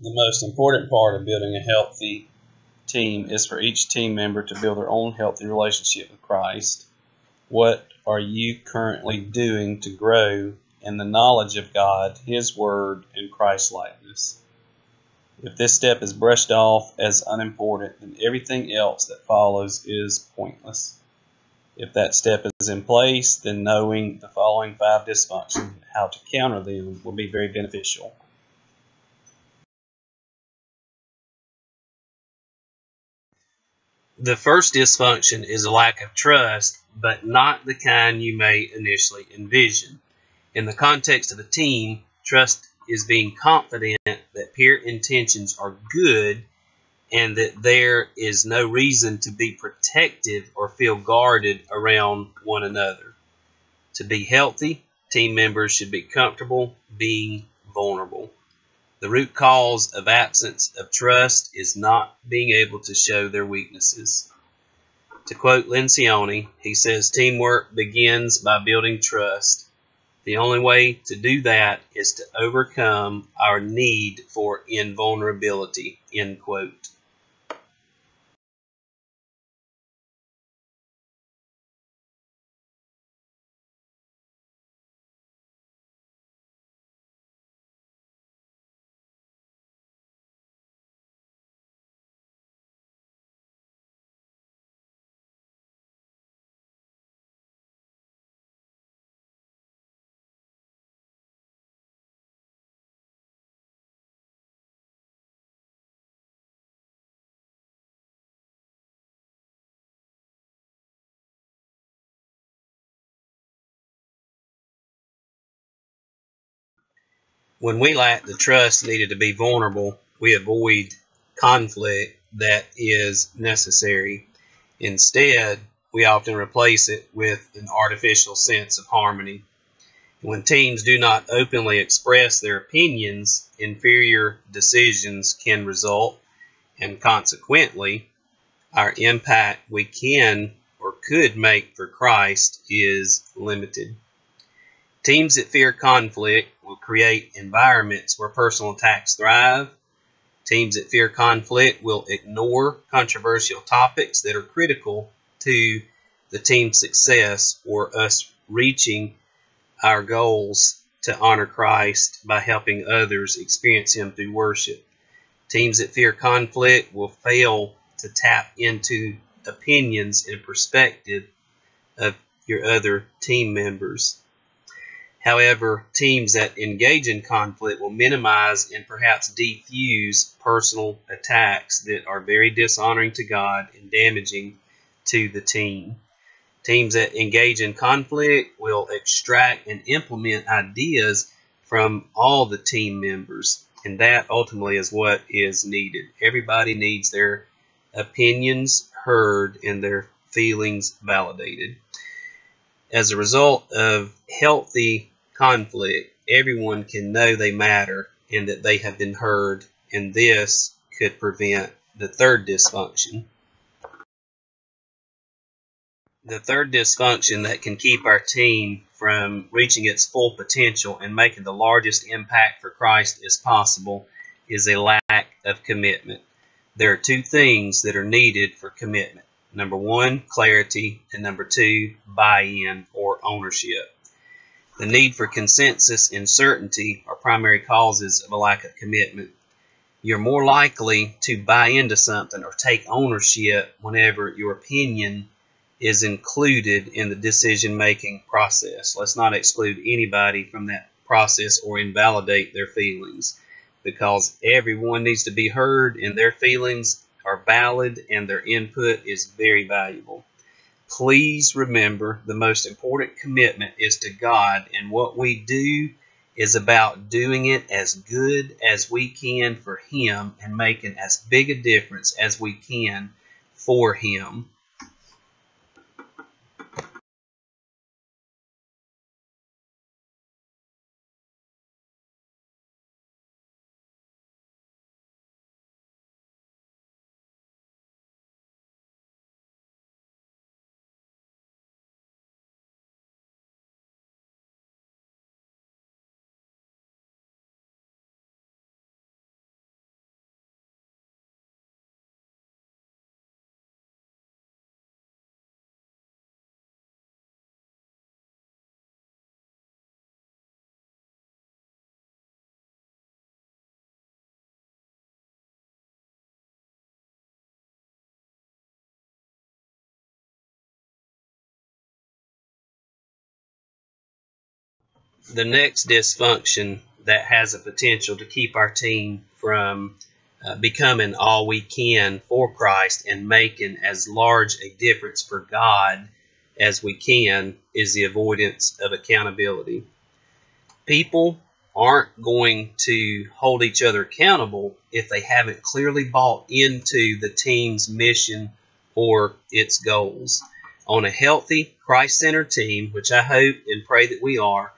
The most important part of building a healthy team is for each team member to build their own healthy relationship with Christ. What are you currently doing to grow in the knowledge of God, His Word, and Christ-likeness? If this step is brushed off as unimportant, then everything else that follows is pointless. If that step is in place, then knowing the following 5 dysfunctions and how to counter them will be very beneficial. The first dysfunction is a lack of trust, but not the kind you may initially envision. In the context of a team, trust is being confident that peer intentions are good and that there is no reason to be protective or feel guarded around one another. To be healthy, team members should be comfortable being vulnerable. The root cause of absence of trust is not being able to show their weaknesses. To quote Lencioni, he says, "Teamwork begins by building trust. The only way to do that is to overcome our need for invulnerability." End quote. When we lack the trust needed to be vulnerable, we avoid conflict that is necessary. Instead, we often replace it with an artificial sense of harmony. When teams do not openly express their opinions, inferior decisions can result, and consequently, our impact we can or could make for Christ is limited. Teams that fear conflict will create environments where personal attacks thrive. Teams that fear conflict will ignore controversial topics that are critical to the team's success or us reaching our goals to honor Christ by helping others experience Him through worship. Teams that fear conflict will fail to tap into opinions and perspective of your other team members. However, teams that engage in conflict will minimize and perhaps defuse personal attacks that are very dishonoring to God and damaging to the team. Teams that engage in conflict will extract and implement ideas from all the team members, and that ultimately is what is needed. Everybody needs their opinions heard and their feelings validated. As a result of healthy conflict, everyone can know they matter and that they have been heard, and this could prevent the third dysfunction. The third dysfunction that can keep our team from reaching its full potential and making the largest impact for Christ as possible is a lack of commitment. There are 2 things that are needed for commitment. Number 1, clarity, and number 2, buy-in or ownership. The need for consensus and certainty are primary causes of a lack of commitment. You're more likely to buy into something or take ownership whenever your opinion is included in the decision-making process. Let's not exclude anybody from that process or invalidate their feelings, because everyone needs to be heard and their feelings are valid and their input is very valuable. Please remember, the most important commitment is to God, and what we do is about doing it as good as we can for Him and making as big a difference as we can for Him. The next dysfunction that has a potential to keep our team from becoming all we can for Christ and making as large a difference for God as we can is the avoidance of accountability. People aren't going to hold each other accountable if they haven't clearly bought into the team's mission or its goals. On a healthy, Christ-centered team, which I hope and pray that we are,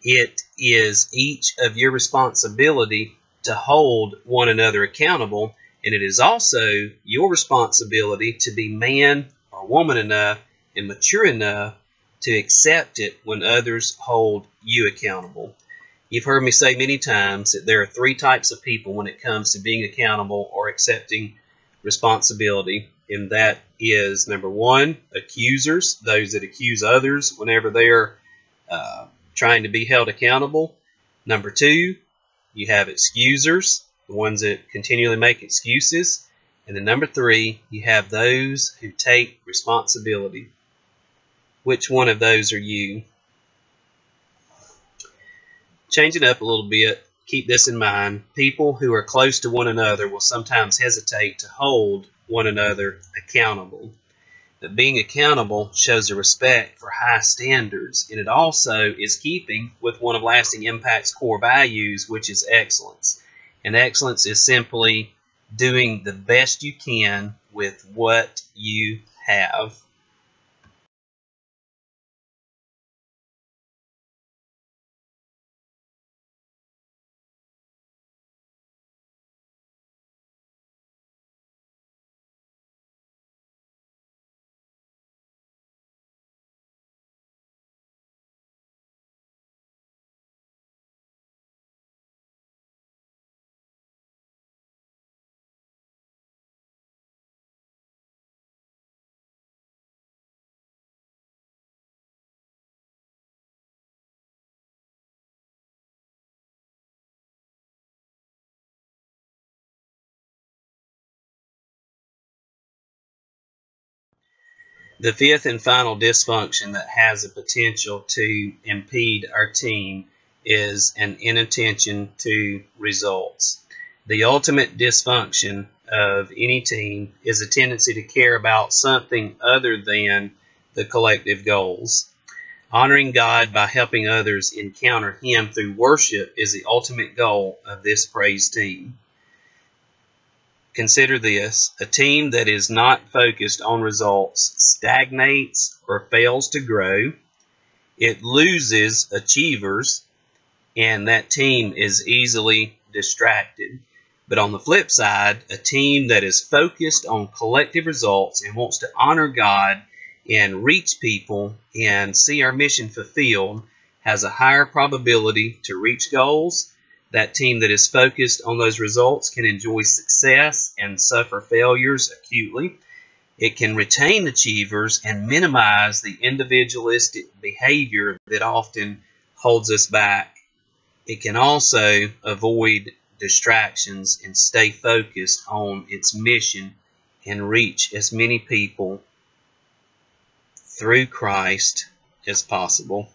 it is each of your responsibility to hold one another accountable, and it is also your responsibility to be man or woman enough and mature enough to accept it when others hold you accountable. You've heard me say many times that there are three types of people when it comes to being accountable or accepting responsibility, and that is, number one, accusers, those that accuse others whenever they're trying to be held accountable. Number two, you have excusers, the ones that continually make excuses. And then number three, you have those who take responsibility. Which one of those are you? Change it up a little bit. Keep this in mind. People who are close to one another will sometimes hesitate to hold one another accountable. But being accountable shows a respect for high standards, and it also is keeping with one of Lasting Impact's core values, which is excellence. And excellence is simply doing the best you can with what you have. The fifth and final dysfunction that has the potential to impede our team is an inattention to results. The ultimate dysfunction of any team is a tendency to care about something other than the collective goals. Honoring God by helping others encounter Him through worship is the ultimate goal of this praise team. Consider this: a team that is not focused on results stagnates or fails to grow. It loses achievers, and that team is easily distracted. But on the flip side, a team that is focused on collective results and wants to honor God and reach people and see our mission fulfilled has a higher probability to reach goals. That team that is focused on those results can enjoy success and suffer failures acutely. It can retain achievers and minimize the individualistic behavior that often holds us back. It can also avoid distractions and stay focused on its mission and reach as many people through Christ as possible.